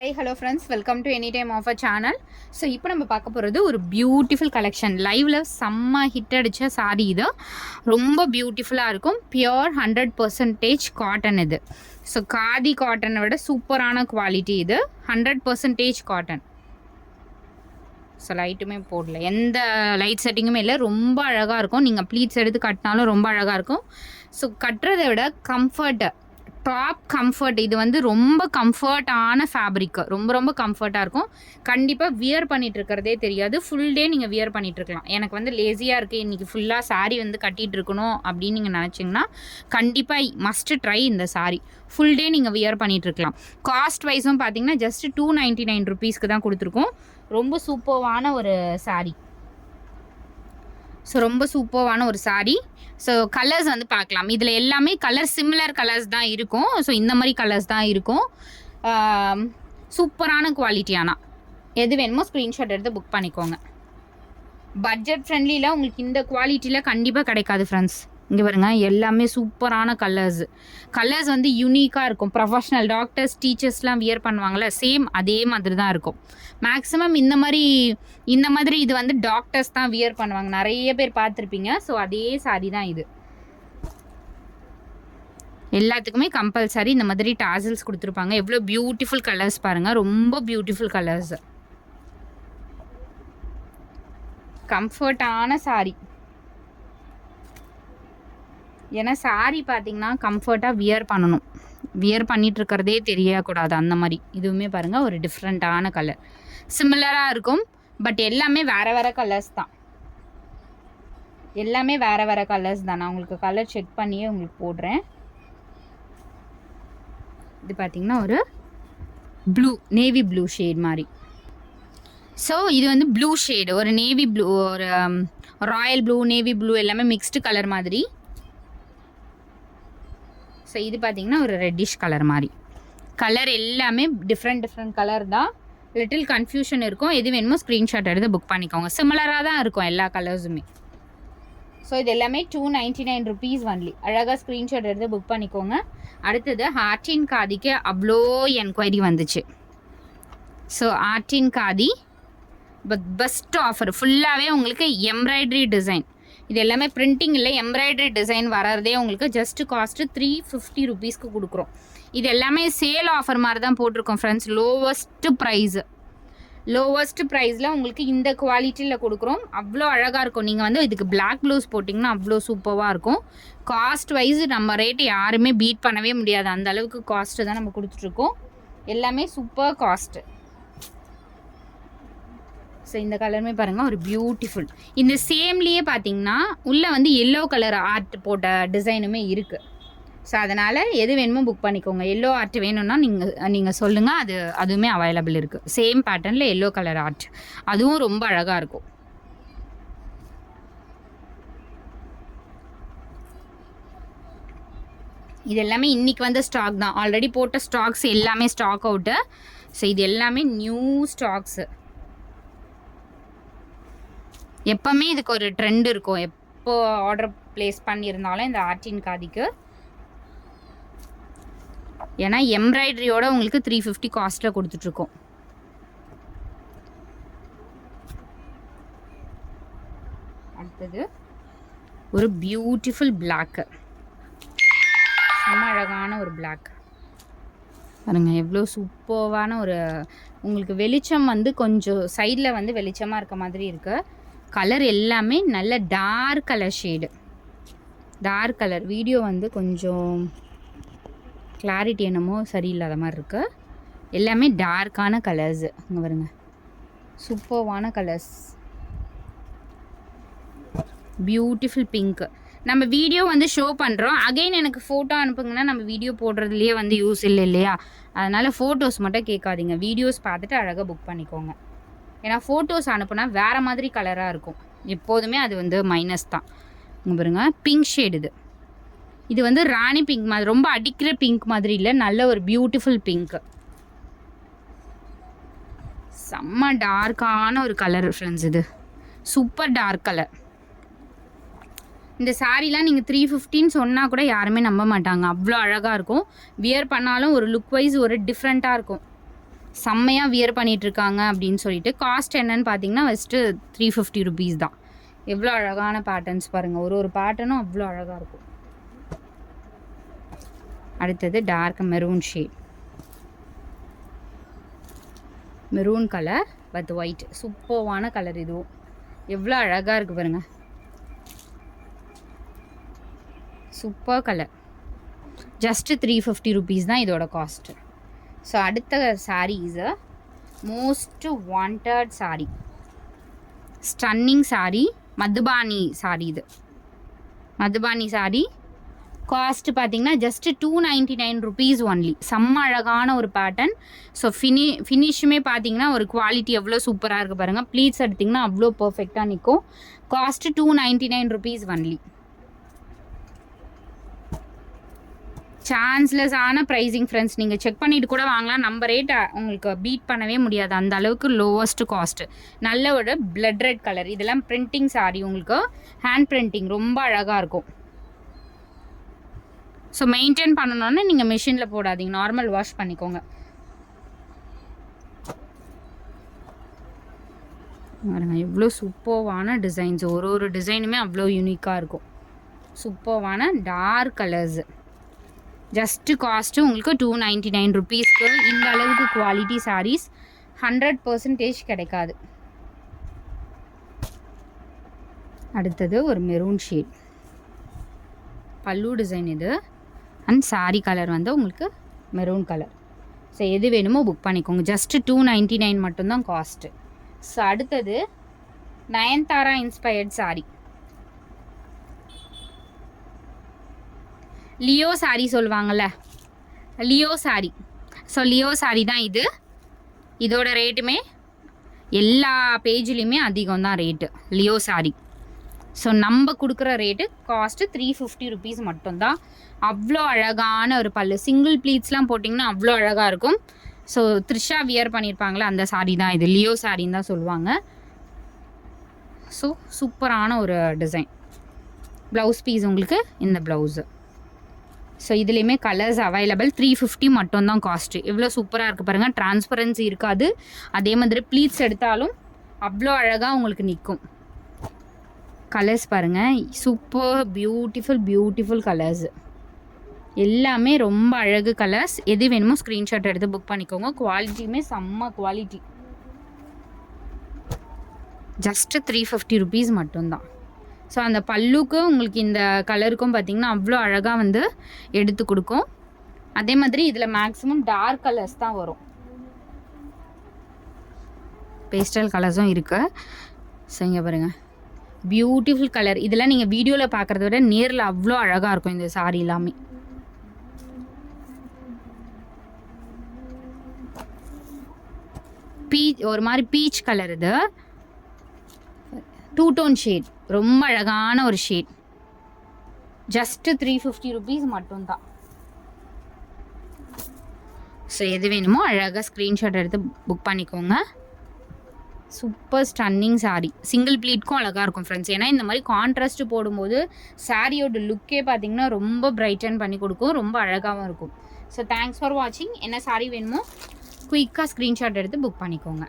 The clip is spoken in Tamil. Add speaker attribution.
Speaker 1: Hey, hello friends, welcome to Anytime Offer channel. So இப்போ நம்ம பார்க்க போகிறது ஒரு பியூட்டிஃபுல் கலெக்ஷன். லைவ்ல செம்ம ஹிட் அடித்த சாரீ இது. ரொம்ப பியூட்டிஃபுல்லாக இருக்கும். பியோர் 100% காட்டன் இது. ஸோ காதி காட்டனை விட சூப்பரான குவாலிட்டி இது. 100% காட்டன். ஸோ லைட்டுமே போடல, எந்த லைட் செட்டிங்குமே இல்லை. ரொம்ப அழகாக இருக்கும். நீங்கள் ப்ளீட்ஸ் எடுத்து கட்டினாலும் ரொம்ப அழகாக இருக்கும். ஸோ கட்டுறதை விட கம்ஃபர்ட்டு, டாப் கம்ஃபர்ட். இது வந்து ரொம்ப கம்ஃபர்ட்டான ஃபேப்ரிக்கு, ரொம்ப கம்ஃபர்ட்டாக இருக்கும். கண்டிப்பாக வியர் பண்ணிகிட்டு இருக்கிறதே தெரியாது. ஃபுல் டே நீங்கள் வியர் பண்ணிகிட்ருக்கலாம். எனக்கு வந்து லேசியாக இருக்குது, இன்றைக்கி ஃபுல்லாக சாரீ வந்து கட்டிகிட்டு இருக்கணும் அப்படின்னு நீங்கள் நினச்சிங்கன்னா கண்டிப்பாக மஸ்ட்டு ட்ரை இந்த சாரீ. ஃபுல் டே நீங்கள் வியர் பண்ணிகிட்ருக்கலாம். காஸ்ட் வைஸும் பார்த்தீங்கன்னா ஜஸ்ட் 299 ருபீஸ்க்கு தான் கொடுத்துருக்கோம். ரொம்ப சூப்பர்வான ஒரு சாரீ. ஸோ ரொம்ப சூப்பர்வான ஒரு சாரீ. ஸோ கலர்ஸ் வந்து பார்க்கலாம். இதில் எல்லாமே கலர் சிமிலர் கலர்ஸ் தான் இருக்கும். ஸோ இந்த மாதிரி கலர்ஸ் தான் இருக்கும். சூப்பரான குவாலிட்டியானா எது வேணுமோ ஸ்க்ரீன்ஷாட் எடுத்து புக் பண்ணிக்கோங்க. பட்ஜெட் ஃப்ரெண்ட்லியில் உங்களுக்கு இந்த குவாலிட்டியில் கண்டிப்பாக கிடைக்காது ஃப்ரெண்ட்ஸ். இங்கே பாருங்க, எல்லாமே சூப்பரான கலர்ஸ் வந்து யூனிக்காக இருக்கும். ப்ரொஃபஷ்னல் டாக்டர்ஸ் டீச்சர்ஸ்லாம் வியர் பண்ணுவாங்கள்ல, சேம் அதே மாதிரி தான் இருக்கும். மேக்ஸிமம் இந்த மாதிரி இது வந்து டாக்டர்ஸ் தான் வியர் பண்ணுவாங்க, நிறைய பேர் பார்த்துருப்பீங்க. ஸோ அதே சாரி தான் இது. எல்லாத்துக்குமே கம்பல்சரி இந்த மாதிரி டாசல்ஸ் கொடுத்துருப்பாங்க. எவ்வளோ பியூட்டிஃபுல் கலர்ஸ் பாருங்கள், ரொம்ப பியூட்டிஃபுல் கலர்ஸ். கம்ஃபர்ட்டான சாரி. ஏன்னா சாரீ பார்த்திங்கன்னா கம்ஃபர்ட்டாக வியர் பண்ணணும். வியர் பண்ணிகிட்ருக்கிறதே தெரியக்கூடாது அந்த மாதிரி. இதுவுமே பாருங்கள், ஒரு டிஃப்ரெண்ட்டான கலர். சிமிலராக இருக்கும், பட் எல்லாமே வேறு கலர்ஸ் தான். எல்லாமே வேறு கலர்ஸ் தான். நான் உங்களுக்கு கலர் செக் பண்ணியே உங்களுக்கு போடுறேன். இது பார்த்திங்கன்னா ஒரு ப்ளூ, நேவி ப்ளூ ஷேட் மாதிரி. ஸோ இது வந்து ப்ளூ ஷேடு, ஒரு நேவி ப்ளூ, ஒரு ராயல் ப்ளூ, நேவி ப்ளூ எல்லாமே மிக்ஸ்டு கலர் மாதிரி. ஸோ இது பார்த்திங்கன்னா ஒரு ரெட்டிஷ் கலர் மாதிரி. கலர் எல்லாமே டிஃப்ரெண்ட் கலர் தான். லிட்டில் கன்ஃபியூஷன் இருக்கும். எது வேணுமோ ஸ்க்ரீன்ஷாட் எடுத்து புக் பண்ணிக்கோங்க. சிமிலராக தான் இருக்கும் எல்லா கலர்ஸுமே. ஸோ இது எல்லாமே 299 ருபீஸ் ஒன்லி. அழகாக ஸ்க்ரீன்ஷாட் எடுத்து புக் பண்ணிக்கோங்க. அடுத்தது ஆர்டின் காதிக்கு அவ்வளோ என்கொயரி வந்துச்சு. ஸோ ஆர்டின் காதி பெஸ்ட் ஆஃபர். ஃபுல்லாகவே உங்களுக்கு எம்ப்ராய்டரி டிசைன். இது எல்லாமே பிரிண்டிங் இல்லை, எம்ப்ராய்டரி டிசைன் வர்றதே உங்களுக்கு ஜஸ்ட்டு காஸ்ட்டு 350 ருபீஸ்க்கு கொடுக்குறோம். இது எல்லாமே சேல் ஆஃபர் மாதிரி தான் போட்டிருக்கோம் ஃப்ரெண்ட்ஸ். லோவஸ்ட் ப்ரைஸில் உங்களுக்கு இந்த குவாலிட்டியில் கொடுக்குறோம். அவ்வளோ அழகாக இருக்கும். நீங்கள் வந்து இதுக்கு பிளாக் ப்ளவுஸ் போட்டிங்கன்னா அவ்வளோ சூப்பராக இருக்கும். காஸ்ட் வைஸ் நம்ம ரேட்டு யாருமே பீட் பண்ணவே முடியாது. அந்த அளவுக்கு காஸ்ட்டு தான் நம்ம கொடுத்துட்ருக்கோம். எல்லாமே சூப்பர் காஸ்ட்டு. ஸோ இந்த கலருமே பாருங்கள், ஒரு பியூட்டிஃபுல். இந்த சேம்லேயே பார்த்தீங்கன்னா உள்ளே வந்து எல்லோ கலர் ஆர்ட் போட்ட டிசைனுமே இருக்குது. ஸோ அதனால் எது வேணுமோ புக் பண்ணிக்கோங்க. எல்லோ ஆர்ட் வேணும்னா நீங்கள் சொல்லுங்கள், அதுவுமே அவைலபிள் இருக்குது. சேம் பேட்டர்னில் எல்லோ கலர் ஆர்ட், அதுவும் ரொம்ப அழகாக இருக்கும். இது எல்லாமே இன்றைக்கி வந்த ஸ்டாக் தான். ஆல்ரெடி போட்ட ஸ்டாக்ஸ் எல்லாமே ஸ்டாக் அவுட்டு. ஸோ இது எல்லாமே நியூ ஸ்டாக்ஸு. எப்போவுமே இதுக்கு ஒரு ட்ரெண்ட் இருக்கும். எப்போ ஆர்டர் ப்ளேஸ் பண்ணியிருந்தாலும் இந்த ஆர்டின் காதிக்கு, ஏன்னா எம்ப்ராய்டரியோட உங்களுக்கு 350 காஸ்ட்டில் கொடுத்துட்ருக்கோம். அடுத்தது ஒரு பியூட்டிஃபுல் பிளாக்கு, செம்ம அழகான ஒரு பிளாக் பாருங்க. எவ்வளோ சூப்பர்வான ஒரு, உங்களுக்கு வெளிச்சம் வந்து கொஞ்சம் சைடில் வந்து வெளிச்சமாக இருக்க மாதிரி இருக்குது. கலர் எல்லாமே நல்ல dark colour shade. Dark colour video வந்து கொஞ்சம் கிளாரிட்டி என்னமோ சரியில்லாத மாதிரி இருக்குது. எல்லாமே டார்க்கான கலர்ஸு. இங்கே பாருங்க, சூப்பர்வான கலர்ஸ். Beautiful pink. நம்ம வீடியோ வந்து ஷோ பண்ணுறோம். அகைன் எனக்கு ஃபோட்டோ அனுப்புங்கன்னா நம்ம வீடியோ போடுறதுலேயே வந்து யூஸ் இல்லை இல்லையா? அதனால் ஃபோட்டோஸ் மட்டும் கேட்காதீங்க. வீடியோஸ் பார்த்துட்டு அழகாக புக் பண்ணிக்கோங்க. ஏன்னா ஃபோட்டோஸ் அனுப்புனா வேறு மாதிரி கலராக இருக்கும். எப்போதுமே அது வந்து மைனஸ் தான். இங்கே பாருங்க, பிங்க் ஷேடு. இது வந்து ராணி பிங்க் மாதிரி, ரொம்ப அடிக்கிற பிங்க் மாதிரி இல்லை, நல்ல ஒரு பியூட்டிஃபுல் பிங்க்கு. செம்ம டார்க்கான ஒரு கலர் ஃப்ரெண்ட்ஸ். இது சூப்பர் டார்க் கலர். இந்த சாரீலாம் நீங்கள் 350 சொன்னால் கூட யாருமே நம்ப மாட்டாங்க. அவ்வளோ அழகாக இருக்கும். வியர் பண்ணாலும் ஒரு லுக் வைஸ் ஒரு டிஃப்ரெண்ட்டாக இருக்கும். செம்மையாக வியர் பண்ணிகிட்ருக்காங்க அப்படின்னு சொல்லிட்டு. காஸ்ட் என்னன்னு பார்த்தீங்கன்னா ஃபஸ்ட்டு 350 ருபீஸ் தான். எவ்வளோ அழகான பேட்டர்ன்ஸ் பாருங்கள், ஒரு பேட்டர்னும் அவ்வளோ அழகாக இருக்கும். அடுத்தது dark maroon shade, maroon colour with white. சூப்பர்வான கலர் இதுவும். எவ்வளோ அழகாக இருக்குது பாருங்கள், சூப்பர் கலர். ஜஸ்ட்டு 350 ருபீஸ் தான் இதோட காஸ்ட்டு. ஸோ அடுத்த sari is a most wanted sari, stunning sari, Madhubani sari. இது மதுபானி சாரீ. காஸ்ட் பார்த்தீங்கன்னா ஜஸ்ட்டு 299 ருபீஸ் ஒன்லி. செம்ம அழகான ஒரு பேட்டர்ன். ஸோ ஃபினிஷுமே பார்த்தீங்கன்னா ஒரு குவாலிட்டி எவ்வளோ சூப்பராக இருக்குது பாருங்கள். ப்ளீட்ஸ் எடுத்திங்கன்னா அவ்வளோ பர்ஃபெக்டாக நிற்கும். Cost 299 rupees only. சான்ஸ்லெஸ்ஸான ப்ரைஸிங் ஃப்ரெண்ட்ஸ். நீங்கள் செக் பண்ணிவிட்டு கூட வாங்கலாம். நம்ம ரேட்டை உங்களுக்கு பீட் பண்ணவே முடியாது, அந்த அளவுக்கு லோவஸ்ட்டு காஸ்ட்டு. நல்ல ஒரு பிளட் ரெட் கலர். இதெல்லாம் பிரிண்டிங் சாரீ, உங்களுக்கு ஹேண்ட் பிரிண்டிங் ரொம்ப அழகாக இருக்கும். ஸோ மெயின்டைன் பண்ணணுன்னா நீங்கள் மிஷினில் போடாதீங்க, நார்மல் வாஷ் பண்ணிக்கோங்க. பாருங்க எவ்வளோ சூப்பர்வான டிசைன்ஸ். ஒரு டிசைனுமே அவ்வளோ யூனிக்காக இருக்கும். சூப்பர்வான டார்க் கலர்ஸு. ஜஸ்ட்டு காஸ்ட்டு உங்களுக்கு 299 ருபீஸ்க்கு இந்த அளவுக்கு குவாலிட்டி சாரீஸ் 100% கிடைக்காது. அடுத்தது ஒரு மெரூன் ஷேட், பல்லு டிசைன் இது. அண்ட் சாரீ கலர் வந்து உங்களுக்கு மெரூன் கலர். ஸோ எது வேணுமோ புக் பண்ணிக்கோங்க. ஜஸ்ட்டு 299 மட்டும்தான் காஸ்ட்டு. ஸோ அடுத்தது நயன்தாரா இன்ஸ்பயர்ட் சாரீ, லியோ சாரீ சொல்லுவாங்கள்ல, Leo sari. So Leo sari தான் இது. இதோட ரேட்டுமே எல்லா பேஜ்லேயுமே அதிகம் தான் ரேட்டு, லியோ சாரீ. ஸோ நம்ம கொடுக்குற ரேட்டு காஸ்ட்டு 350 ருபீஸ் மட்டும்தான். அவ்வளோ அழகான ஒரு பல்லு, சிங்கிள் ப்ளீட்ஸ்லாம் போட்டிங்கன்னா அவ்வளோ அழகாக இருக்கும். ஸோ த்ரிஷா வியர் பண்ணியிருப்பாங்களே அந்த சாரீ தான் இது, லியோ சாரின்னு தான் சொல்லுவாங்க. ஸோ சூப்பரான ஒரு டிசைன். ப்ளவுஸ் பீஸ் உங்களுக்கு இந்த ப்ளவுஸு. ஸோ இதுலேயுமே கலர்ஸ் அவைலபிள். 350 மட்டும்தான் காஸ்ட்டு. எவ்வளோ சூப்பராக இருக்குது பாருங்கள். டிரான்ஸ்பரன்சி இருக்காது. அதே மாதிரி ப்ளீட்ஸ் எடுத்தாலும் அவ்வளோ அழகாக உங்களுக்கு நிற்கும். கலர்ஸ் பாருங்கள், சூப்பர் பியூட்டிஃபுல் கலர்ஸ். எல்லாமே ரொம்ப அழகு கலர்ஸ். எது வேணுமோ ஸ்க்ரீன்ஷாட் எடுத்து புக் பண்ணிக்கோங்க. குவாலிட்டியுமே செம்ம குவாலிட்டி. ஜஸ்ட்டு 350 ருபீஸ் மட்டும்தான். ஸோ அந்த பல்லுக்கு உங்களுக்கு இந்த கலருக்கும் பார்த்திங்கன்னா அவ்வளோ அழகாக வந்து எடுத்து கொடுக்கும். அதே மாதிரி இதில் மேக்ஸிமம் டார்க் கலர்ஸ் தான் வரும், பேஸ்டல் கலர்ஸும் இருக்குது. ஸோ இங்கே பாருங்கள் பியூட்டிஃபுல் கலர். இதெல்லாம் நீங்கள் வீடியோவில் பார்க்குறத விட நேரில் அவ்வளோ அழகாக இருக்கும் இந்த சாரீ எல்லாமே. ஒரு மாதிரி பீச் கலர். இது 2 டோன் ஷேட், ரொம்ப அழகான ஒரு ஷேட். ஜஸ்ட்டு 350 ருபீஸ் மட்டும்தான். ஸோ எது வேணுமோ அழகாக ஸ்க்ரீன்ஷாட் எடுத்து புக் பண்ணிக்கோங்க. Super stunning sari. சிங்கிள் ப்ளீட்க்கும் அழகாக இருக்கும் ஃப்ரெண்ட்ஸ். ஏன்னா இந்த மாதிரி கான்ட்ராஸ்ட்டு போடும்போது சாரியோட லுக்கே பார்த்திங்கன்னா ரொம்ப பிரைட்டன் பண்ணி கொடுக்கும், ரொம்ப அழகாகவும் இருக்கும். ஸோ தேங்க்ஸ் ஃபார் வாட்சிங். என்ன சாரீ வேணுமோ குயிக்காக ஸ்க்ரீன்ஷாட் எடுத்து புக் பண்ணிக்கோங்க.